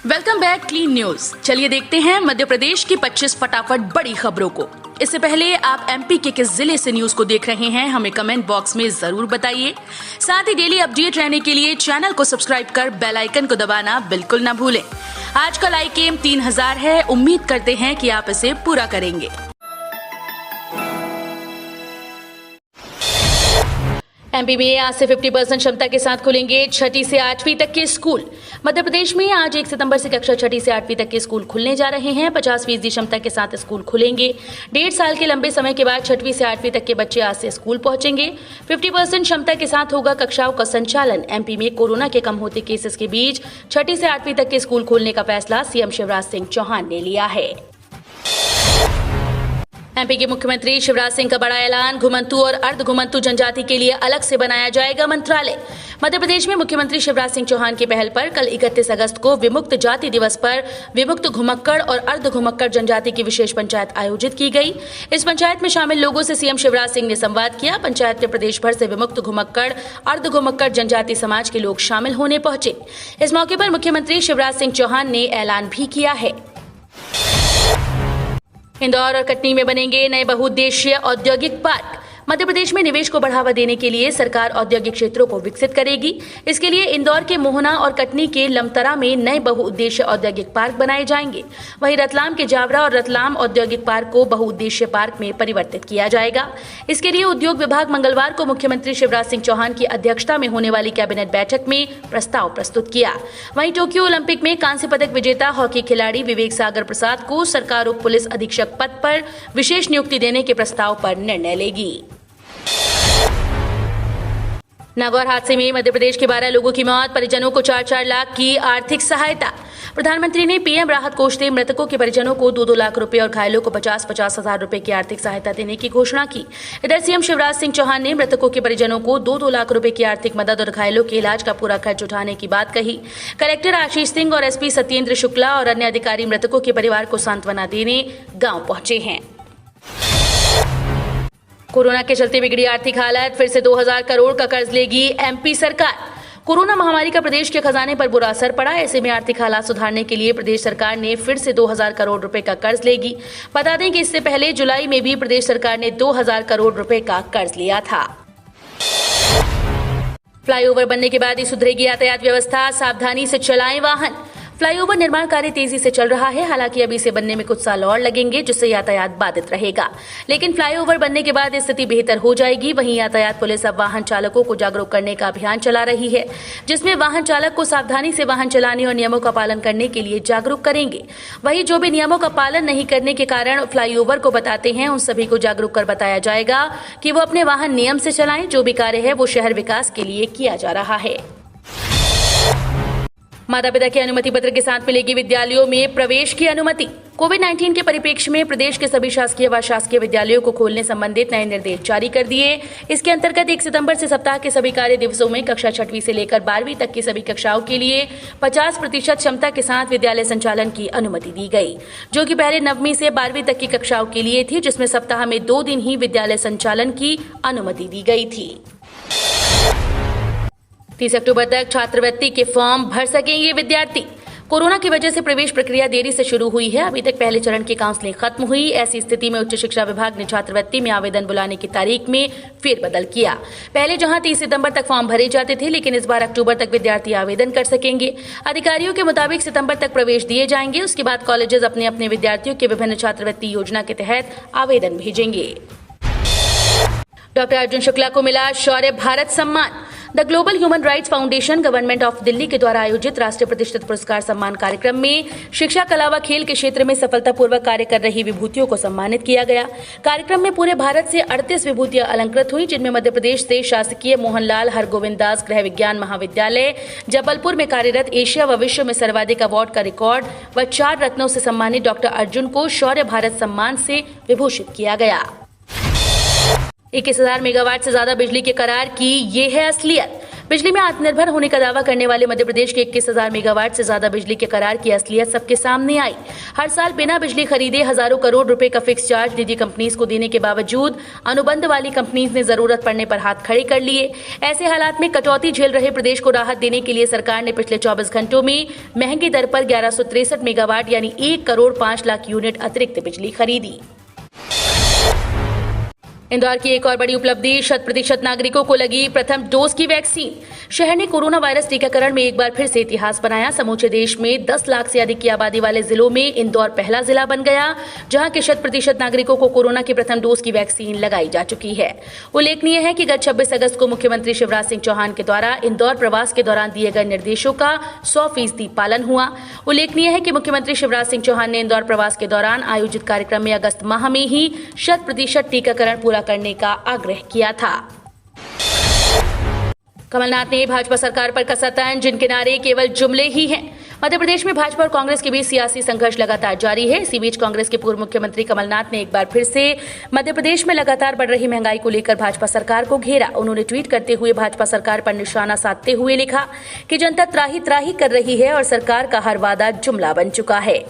Welcome back clean news. चलिए देखते हैं मध्य प्रदेश की 25 फटाफट बड़ी खबरों को। इससे पहले आप एमपी के किस जिले से न्यूज को देख रहे हैं हमें कमेंट बॉक्स में जरूर बताइए। साथ ही डेली अपडेट रहने के लिए चैनल को सब्सक्राइब कर बेल आइकन को दबाना बिल्कुल न भूलें। आज का लाइक एम 3000 है, उम्मीद करते हैं कि आप इसे पूरा करेंगे। एमपी में आज से 50% क्षमता के साथ खुलेंगे 6ठी से 8वीं तक के स्कूल। मध्य प्रदेश में आज 1 सितंबर से कक्षा 6ठी से 8वीं तक के स्कूल खुलने जा रहे हैं। 50% क्षमता के साथ स्कूल खुलेंगे। 1.5 साल के लंबे समय के बाद 6वीं से 8वीं तक के बच्चे आज से स्कूल पहुंचेंगे। 50% क्षमता के साथ होगा कक्षाओं का संचालन। एमपी में कोरोना के कम होते केसेस के बीच 6ठी से 8वीं तक के स्कूल खोलने का फैसला सीएम शिवराज सिंह चौहान ने लिया है। एमपी के मुख्यमंत्री शिवराज सिंह का बड़ा ऐलान, घुमंतु और अर्ध घुमंतु जनजाति के लिए अलग से बनाया जाएगा मंत्रालय। मध्य प्रदेश में मुख्यमंत्री शिवराज सिंह चौहान की पहल पर कल 31 अगस्त को विमुक्त जाति दिवस पर विमुक्त घुमक्कड़ और अर्ध घुमक्कड़ जनजाति की विशेष पंचायत आयोजित की गई। इस पंचायत में शामिल लोगों से सीएम शिवराज सिंह ने संवाद किया। पंचायत में प्रदेश भर से विमुक्त घुमक्कड़ अर्ध घुमक्कड़ जनजाति समाज के लोग शामिल होने पहुंचे। इस मौके पर मुख्यमंत्री शिवराज सिंह चौहान ने ऐलान भी किया है। इंदौर और कटनी में बनेंगे नए बहुउद्देशीय औद्योगिक पार्क। मध्य प्रदेश में निवेश को बढ़ावा देने के लिए सरकार औद्योगिक क्षेत्रों को विकसित करेगी। इसके लिए इंदौर के मोहना और कटनी के लमतरा में नए बहुउद्देशीय औद्योगिक पार्क बनाए जाएंगे। वहीं रतलाम के जावरा और रतलाम औद्योगिक पार्क को बहुउद्देशीय पार्क में परिवर्तित किया जाएगा। इसके लिए उद्योग विभाग मंगलवार को मुख्यमंत्री शिवराज सिंह चौहान की अध्यक्षता में होने वाली कैबिनेट बैठक में प्रस्ताव प्रस्तुत किया। वहीं टोक्यो ओलंपिक में कांस्य पदक विजेता हॉकी खिलाड़ी विवेक सागर प्रसाद को सरकार उप पुलिस अधीक्षक पद पर विशेष नियुक्ति देने के प्रस्ताव पर निर्णय लेगी। नागौर हादसे में मध्य प्रदेश के 12 लोगों की मौत, परिजनों को 4-4 लाख की आर्थिक सहायता। प्रधानमंत्री ने पीएम राहत कोष से मृतकों के परिजनों को 2-2 लाख रुपए और घायलों को 50-50 हजार रुपए की आर्थिक सहायता देने की घोषणा की। इधर सीएम शिवराज सिंह चौहान ने मृतकों के परिजनों को 2-2 लाख रुपए की आर्थिक मदद और घायलों के इलाज का पूरा खर्च उठाने की बात कही। कलेक्टर आशीष सिंह और एसपी सत्येंद्र शुक्ला और अन्य अधिकारी मृतकों के परिवार को सांत्वना देने गाँव पहुंचे हैं। कोरोना के चलते बिगड़ी आर्थिक हालत, फिर से 2000 करोड़ का कर्ज लेगी एमपी सरकार। कोरोना महामारी का प्रदेश के खजाने पर बुरा असर पड़ा। ऐसे में आर्थिक हालात सुधारने के लिए प्रदेश सरकार ने फिर से 2000 करोड़ रुपए का कर्ज लेगी। बता दें कि इससे पहले जुलाई में भी प्रदेश सरकार ने 2000 करोड़ रुपए का कर्ज लिया था। फ्लाईओवर बनने के बाद ही सुधरेगी यातायात व्यवस्था, सावधानी से चलाएं वाहन। फ्लाईओवर निर्माण कार्य तेजी से चल रहा है। हालांकि अभी इसे बनने में कुछ साल और लगेंगे, जिससे यातायात बाधित रहेगा। लेकिन फ्लाईओवर बनने के बाद स्थिति बेहतर हो जाएगी। वहीं यातायात पुलिस अब वाहन चालकों को जागरूक करने का अभियान चला रही है, जिसमें वाहन चालक को सावधानी से वाहन चलाने और नियमों का पालन करने के लिए जागरूक करेंगे। वहीं जो भी नियमों का पालन नहीं करने के कारण फ्लाईओवर को बताते हैं, उन सभी को जागरूक कर बताया जाएगा कि वो अपने वाहन नियम से चलाएं। जो भी कार्य है वो शहर विकास के लिए किया जा रहा है। माता पिता के अनुमति पत्र के साथ मिलेगी विद्यालयों में प्रवेश की अनुमति। कोविड-19 के परिप्रेक्ष्य में प्रदेश के सभी शासकीय व अशासकीय विद्यालयों को खोलने संबंधित नए निर्देश जारी कर दिए। इसके अंतर्गत 1 सितंबर से सप्ताह के सभी कार्य दिवसों में कक्षा 6वीं से लेकर 12वीं तक की सभी कक्षाओं के लिए 50% क्षमता के साथ विद्यालय संचालन की अनुमति दी गई, जो कि पहले 9वीं से 12वीं तक की कक्षाओं के लिए थी, जिसमें सप्ताह में 2 दिन ही विद्यालय संचालन की अनुमति दी गई थी। 30 अक्टूबर तक छात्रवृत्ति के फॉर्म भर सकेंगे विद्यार्थी। कोरोना की वजह से प्रवेश प्रक्रिया देरी से शुरू हुई है। अभी तक पहले चरण की काउंसलिंग खत्म हुई। ऐसी स्थिति में उच्च शिक्षा विभाग ने छात्रवृत्ति में आवेदन बुलाने की तारीख में फेरबदल किया। पहले जहां 30 सितंबर तक फॉर्म भरे जाते थे, लेकिन इस बार अक्टूबर तक विद्यार्थी आवेदन कर सकेंगे। अधिकारियों के मुताबिक सितंबर तक प्रवेश दिए जाएंगे। उसके बाद कॉलेजेस अपने अपने विद्यार्थियों के विभिन्न छात्रवृत्ति योजना के तहत आवेदन भेजेंगे। डॉक्टर अर्जुन शुक्ला को मिला शौर्य भारत सम्मान। The global human rights foundation government of Delhi के द्वारा आयोजित राष्ट्रीय प्रतिष्ठित पुरस्कार सम्मान कार्यक्रम में शिक्षा, कला व खेल के क्षेत्र में सफलतापूर्वक कार्य कर रही विभूतियों को सम्मानित किया गया। कार्यक्रम में पूरे भारत से 38 विभूतियां अलंकृत हुई, जिनमें मध्य प्रदेश से शासकीय मोहनलाल हरगोविंद दास गृह विज्ञान महाविद्यालय जबलपुर में कार्यरत एशिया व विश्व में सर्वाधिक अवार्ड का रिकॉर्ड व 4 रत्नों से सम्मानित डॉक्टर अर्जुन को शौर्य भारत सम्मान से विभूषित किया गया। 21,000 मेगावाट से ज्यादा बिजली के करार की ये है असलियत। बिजली में आत्मनिर्भर होने का दावा करने वाले मध्य प्रदेश के 21,000 मेगावाट से ज्यादा बिजली के करार की असलियत सबके सामने आई। हर साल बिना बिजली खरीदे हजारों करोड़ रुपए का फिक्स चार्ज निजी कंपनीज को देने के बावजूद अनुबंध वाली कंपनीज ने जरूरत पड़ने पर हाथ खड़े कर लिए। ऐसे हालात में कटौती झेल रहे प्रदेश को राहत देने के लिए सरकार ने पिछले 24 घंटों में महंगी दर पर 1163 मेगावाट यानी 1 करोड़ 5 लाख यूनिट अतिरिक्त बिजली खरीदी। इंदौर की एक और बड़ी उपलब्धि, 100% नागरिकों को लगी प्रथम डोज की वैक्सीन। शहर ने कोरोना वायरस टीकाकरण में एक बार फिर से इतिहास बनाया। समूचे देश में 10 लाख से अधिक की आबादी वाले जिलों में इंदौर पहला जिला बन गया, जहां के 100% नागरिकों को कोरोना की प्रथम डोज की वैक्सीन लगाई जा चुकी है। उल्लेखनीय है कि गत 26 अगस्त को मुख्यमंत्री शिवराज सिंह चौहान के द्वारा इंदौर प्रवास के दौरान दिए गए निर्देशों का 100% पालन हुआ। उल्लेखनीय है कि मुख्यमंत्री शिवराज सिंह चौहान ने इंदौर प्रवास के दौरान आयोजित कार्यक्रम में अगस्त माह में ही 100% टीकाकरण पूरा करने का आग्रह किया था। कमलनाथ ने भाजपा सरकार पर कसा तंज, जिनके नारे केवल जुमले ही हैं। मध्य प्रदेश में भाजपा और कांग्रेस के बीच सियासी संघर्ष लगातार जारी है। इसी बीच कांग्रेस के पूर्व मुख्यमंत्री कमलनाथ ने एक बार फिर से मध्य प्रदेश में लगातार बढ़ रही महंगाई को लेकर भाजपा सरकार को घेरा। उन्होंने ट्वीट करते हुए भाजपा सरकार पर निशाना साधते हुए लिखा कि जनता त्राही त्राही कर रही है और सरकार का हर वादा जुमला बन चुका है।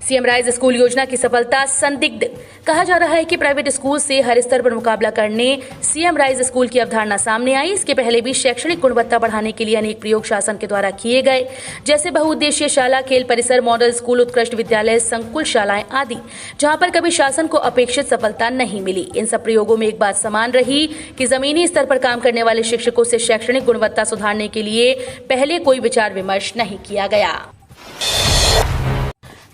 सीएम राइज स्कूल योजना की सफलता संदिग्ध। कहा जा रहा है कि प्राइवेट स्कूल से हर स्तर पर मुकाबला करने सीएम राइज स्कूल की अवधारणा सामने आई। इसके पहले भी शैक्षणिक गुणवत्ता बढ़ाने के लिए अनेक प्रयोग शासन के द्वारा किए गए, जैसे बहुउद्देशीय शाला, खेल परिसर, मॉडल स्कूल, उत्कृष्ट विद्यालय, संकुल शालाएं आदि, जहां पर कभी शासन को अपेक्षित सफलता नहीं मिली। इन सब प्रयोगों में एक बात समान रही कि जमीनी स्तर पर काम करने वाले शिक्षकों से शैक्षणिक गुणवत्ता सुधारने के लिए पहले कोई विचार विमर्श नहीं किया गया।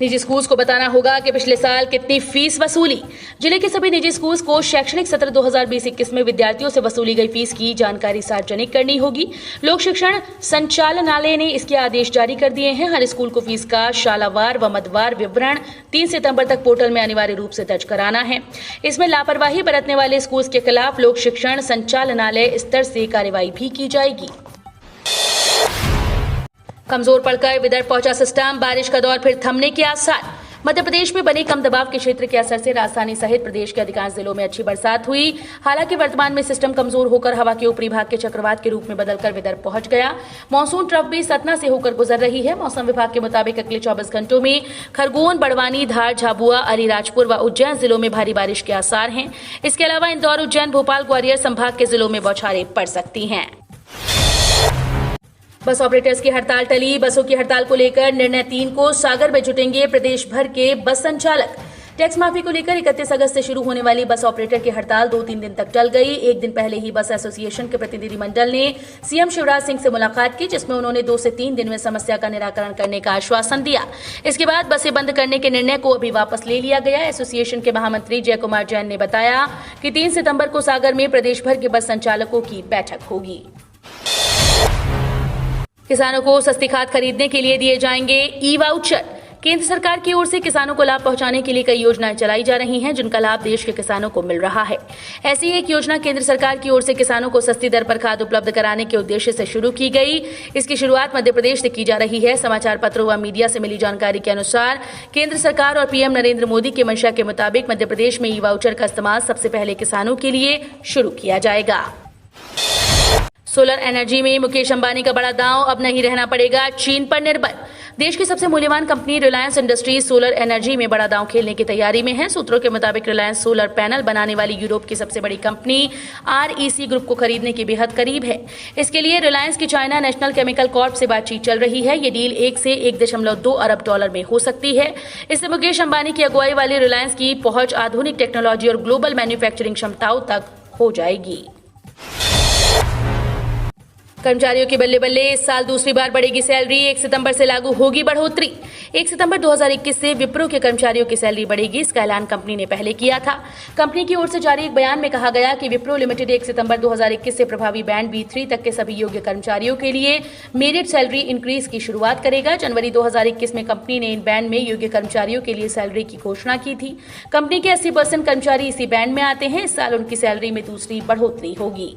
निजी स्कूल्स को बताना होगा कि पिछले साल कितनी फीस वसूली। जिले के सभी निजी स्कूल्स को शैक्षणिक सत्र 2020-21 में विद्यार्थियों से वसूली गई फीस की जानकारी सार्वजनिक करनी होगी। लोक शिक्षण संचालनालय ने इसके आदेश जारी कर दिए हैं। हर स्कूल को फीस का शालावार व मदवार विवरण 3 सितंबर तक पोर्टल में अनिवार्य रूप से दर्ज कराना है। इसमें लापरवाही बरतने वाले स्कूल्स के खिलाफ लोक शिक्षण संचालनालय स्तर से कार्रवाई भी की जाएगी। कमजोर पड़कर विदर्भ पहुंचा सिस्टम, बारिश का दौर फिर थमने के आसार। मध्य प्रदेश में बने कम दबाव के क्षेत्र के असर से राजधानी सहित प्रदेश के अधिकांश जिलों में अच्छी बरसात हुई। हालांकि वर्तमान में सिस्टम कमजोर होकर हवा के ऊपरी भाग के चक्रवात के रूप में बदलकर विदर्भ पहुंच गया। मॉनसून ट्रफ भी सतना से होकर गुजर रही है। मौसम विभाग के मुताबिक अगले 24 घंटों में खरगोन, बड़वानी, धार, झाबुआ, अलीराजपुर व उज्जैन जिलों में भारी बारिश के आसार हैं। इसके अलावा इंदौर, उज्जैन, भोपाल, ग्वालियर संभाग के जिलों में बौछारें पड़ सकती हैं। बस ऑपरेटर्स की हड़ताल टली। बसों की हड़ताल को लेकर निर्णय 3 को सागर में जुटेंगे प्रदेश भर के बस संचालक। टैक्स माफी को लेकर 31 अगस्त से शुरू होने वाली बस ऑपरेटर की हड़ताल 2-3 दिन तक टल गई। एक दिन पहले ही बस एसोसिएशन के प्रतिनिधिमंडल ने सीएम शिवराज सिंह से मुलाकात की, जिसमें उन्होंने 2 से 3 दिन में समस्या का निराकरण करने का आश्वासन दिया। इसके बाद बसें बंद करने के निर्णय को अभी वापस ले लिया गया। एसोसिएशन के महामंत्री जय कुमार जैन ने बताया कि 3 सितंबर को सागर में प्रदेश भर के बस संचालकों की बैठक होगी। किसानों को सस्ती खाद खरीदने के लिए दिए जाएंगे ई वाउचर। केंद्र सरकार की ओर से किसानों को लाभ पहुंचाने के लिए कई योजनाएं चलाई जा रही हैं, जिनका लाभ देश के किसानों को मिल रहा है। ऐसी एक योजना केंद्र सरकार की ओर से किसानों को सस्ती दर पर खाद उपलब्ध कराने के उद्देश्य से शुरू की गई। इसकी शुरुआत मध्य प्रदेश से की जा रही है। समाचार पत्रों व मीडिया से मिली जानकारी के अनुसार केंद्र सरकार और पीएम नरेंद्र मोदी के मंशा के मुताबिक मध्य प्रदेश में ई वाउचर का इस्तेमाल सबसे पहले किसानों के लिए शुरू किया जाएगा। सोलर एनर्जी में मुकेश अंबानी का बड़ा दांव, अब नहीं रहना पड़ेगा चीन पर निर्भर। देश की सबसे मूल्यवान company Reliance industries solar energy में बड़ा दांव खेलने की तैयारी में है। सूत्रों के मुताबिक रिलायंस सोलर पैनल बनाने वाली यूरोप की सबसे बड़ी कंपनी REC ग्रुप को खरीदने के बेहद करीब है। इसके लिए रिलायंस की चाइना नेशनल केमिकल कॉर्प से बातचीत चल रही है। ये डील 1 से 1.2 अरब डॉलर में हो सकती है। इससे मुकेश अंबानी की अगुवाई वाली रिलायंस की पहुंच आधुनिक टेक्नोलॉजी और ग्लोबल मैन्युफैक्चरिंग क्षमताओं तक हो जाएगी। कर्मचारियों की बल्ले बल्ले, इस साल दूसरी बार बढ़ेगी सैलरी। 1 सितंबर से लागू होगी बढ़ोतरी। 1 सितंबर 2021 से विप्रो के कर्मचारियों की सैलरी बढ़ेगी। इसका ऐलान कंपनी ने पहले किया था। कंपनी की ओर से जारी एक बयान में कहा गया कि विप्रो लिमिटेड 1 सितंबर 2021 से प्रभावी बैंड B3 तक के सभी योग्य कर्मचारियों के लिए मेरिट सैलरी इंक्रीज की शुरुआत करेगा। जनवरी 2021 में कंपनी ने इन बैंड में योग्य कर्मचारियों के लिए सैलरी की घोषणा की थी। कंपनी के 80% कर्मचारी इसी बैंड में आते हैं। इस साल उनकी सैलरी में दूसरी बढ़ोतरी होगी।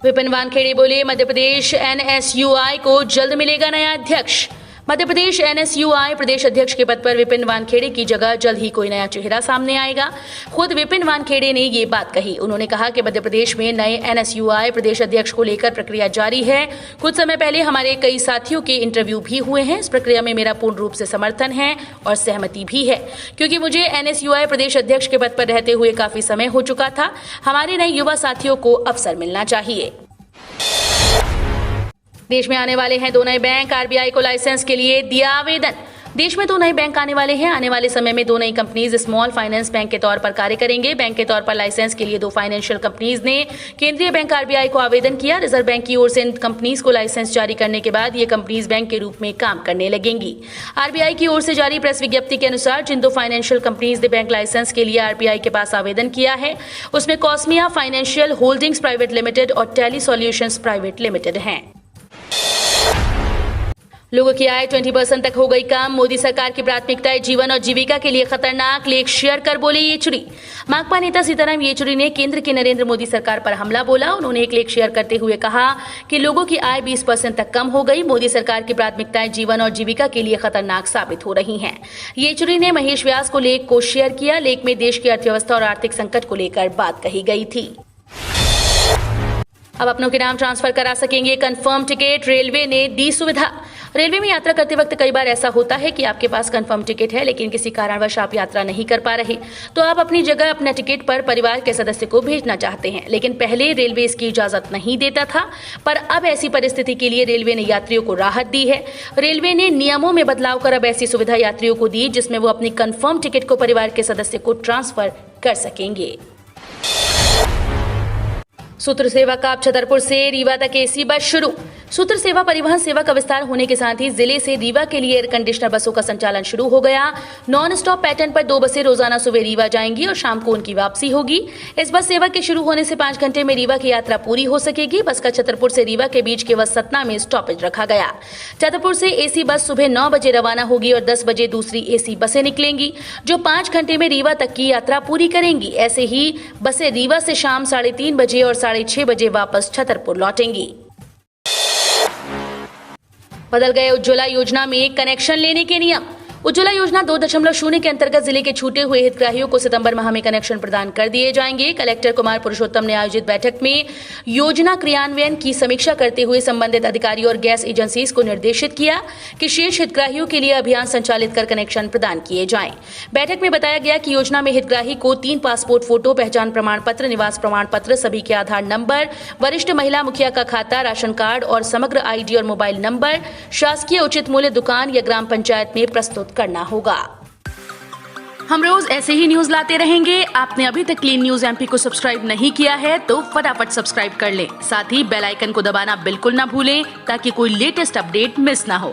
विपिन वानखेड़े बोले, मध्य प्रदेश NSUI को जल्द मिलेगा नया अध्यक्ष। मध्य प्रदेश NSUI प्रदेश अध्यक्ष के पद पर विपिन वानखेड़े की जगह जल्द ही कोई नया चेहरा सामने आएगा। खुद विपिन वानखेड़े ने ये बात कही। उन्होंने कहा कि मध्य प्रदेश में नए NSUI प्रदेश अध्यक्ष को लेकर प्रक्रिया जारी है। कुछ समय पहले हमारे कई साथियों के इंटरव्यू भी हुए हैं। इस प्रक्रिया में मेरा पूर्ण रूप से समर्थन है और सहमति भी है, क्योंकि मुझे NSUI प्रदेश अध्यक्ष के पद पर रहते हुए काफी समय हो चुका था। हमारे नए युवा साथियों को अवसर मिलना चाहिए। देश में आने वाले हैं 2 नए बैंक। RBI को लाइसेंस के लिए दिया आवेदन। देश में 2 नए बैंक आने वाले हैं। आने वाले समय में 2 नई कंपनीज स्मॉल फाइनेंस बैंक के तौर पर कार्य करेंगे। बैंक के तौर पर लाइसेंस के लिए 2 फाइनेंशियल कंपनीज ने केंद्रीय बैंक RBI को आवेदन किया। रिजर्व बैंक की ओर से इन कंपनीज को लाइसेंस जारी करने के बाद ये कंपनीज बैंक के रूप में काम करने लगेंगी। RBI की ओर से जारी प्रेस विज्ञप्ति के अनुसार जिन 2 फाइनेंशियल कंपनीज ने बैंक लाइसेंस के लिए RBI के पास आवेदन किया है, उसमें कॉस्मिया फाइनेंशियल होल्डिंग्स प्राइवेट लिमिटेड और टेली सॉल्यूशंस प्राइवेट लिमिटेड हैं। लोगों की आय 20% तक हो गई कम। मोदी सरकार की प्राथमिकताएं जीवन और जीविका के लिए खतरनाक। लेख शेयर कर बोले येचुरी। माकपा नेता सीताराम येचुरी ने केंद्र की नरेंद्र मोदी सरकार पर हमला बोला। उन्होंने एक लेख शेयर करते हुए कहा कि लोगों की आय 20% तक कम हो गई। मोदी सरकार की प्राथमिकताएं जीवन और जीविका के लिए खतरनाक साबित हो रही हैं। येचुरी ने महेश व्यास को लेख को शेयर किया। लेख में देश की अर्थव्यवस्था और आर्थिक संकट को लेकर बात कही गई थी। अब अपनों के नाम ट्रांसफर करा सकेंगे कंफर्म टिकट। रेलवे ने दी सुविधा। रेलवे में यात्रा करते वक्त कई बार ऐसा होता है कि आपके पास कंफर्म टिकट है, लेकिन किसी कारणवश आप यात्रा नहीं कर पा रहे, तो आप अपनी जगह अपना टिकट पर परिवार के सदस्य को भेजना चाहते हैं। लेकिन पहले रेलवे इसकी इजाजत नहीं देता था, पर अब ऐसी परिस्थिति के लिए रेलवे ने यात्रियों को राहत दी है। रेलवे ने नियमों में बदलाव कर अब ऐसी सुविधा यात्रियों को दी जिसमें वो अपनी कंफर्म टिकट को परिवार के सदस्य को ट्रांसफर कर सकेंगे। सूत्र सेवा का अब छतरपुर से रीवा तक AC बस शुरू। सूत्र सेवा परिवहन सेवा का विस्तार होने के साथ ही जिले से रीवा के लिए एयर कंडीशनर बसों का संचालन शुरू हो गया। नॉन स्टॉप पैटर्न पर 2 बसें रोजाना सुबह रीवा जाएंगी और शाम को उनकी वापसी होगी। इस बस सेवा के शुरू होने से 5 घंटे में रीवा की यात्रा पूरी हो सकेगी। बस का छतरपुर से रीवा के बीच केवल सतना में स्टॉपेज रखा गया। छतरपुर से AC बस सुबह 9 बजे रवाना होगी और 10 बजे दूसरी AC बसें निकलेंगी, जो 5 घंटे में रीवा तक की यात्रा पूरी करेंगी। ऐसे ही बसें रीवा से शाम 3:30 बजे और 6:30 बजे वापस छतरपुर लौटेंगी। बदल गए उज्ज्वला योजना में कनेक्शन लेने के नियम। उज्ज्वला योजना 2.0 के अंतर्गत जिले के छूटे हुए हितग्राहियों को सितंबर माह में कनेक्शन प्रदान कर दिए जाएंगे। कलेक्टर कुमार पुरुषोत्तम ने आयोजित बैठक में योजना क्रियान्वयन की समीक्षा करते हुए संबंधित अधिकारियों और गैस एजेंसीज को निर्देशित किया कि शेष हितग्राहियों के लिए अभियान संचालित कर कनेक्शन प्रदान किए जाएं। बैठक में बताया गया कि योजना में हितग्राही को 3 पासपोर्ट फोटो, पहचान प्रमाण पत्र, निवास प्रमाण पत्र, सभी के आधार नंबर, वरिष्ठ महिला मुखिया का खाता, राशन कार्ड और समग्र ID और मोबाइल नंबर शासकीय उचित मूल्य दुकान या ग्राम पंचायत में प्रस्तुत करना होगा। हम रोज ऐसे ही न्यूज लाते रहेंगे। आपने अभी तक क्लीन न्यूज MP को सब्सक्राइब नहीं किया है तो फटाफट सब्सक्राइब कर लें। साथ ही बेल आइकन को दबाना बिल्कुल ना भूलें ताकि कोई लेटेस्ट अपडेट मिस ना हो।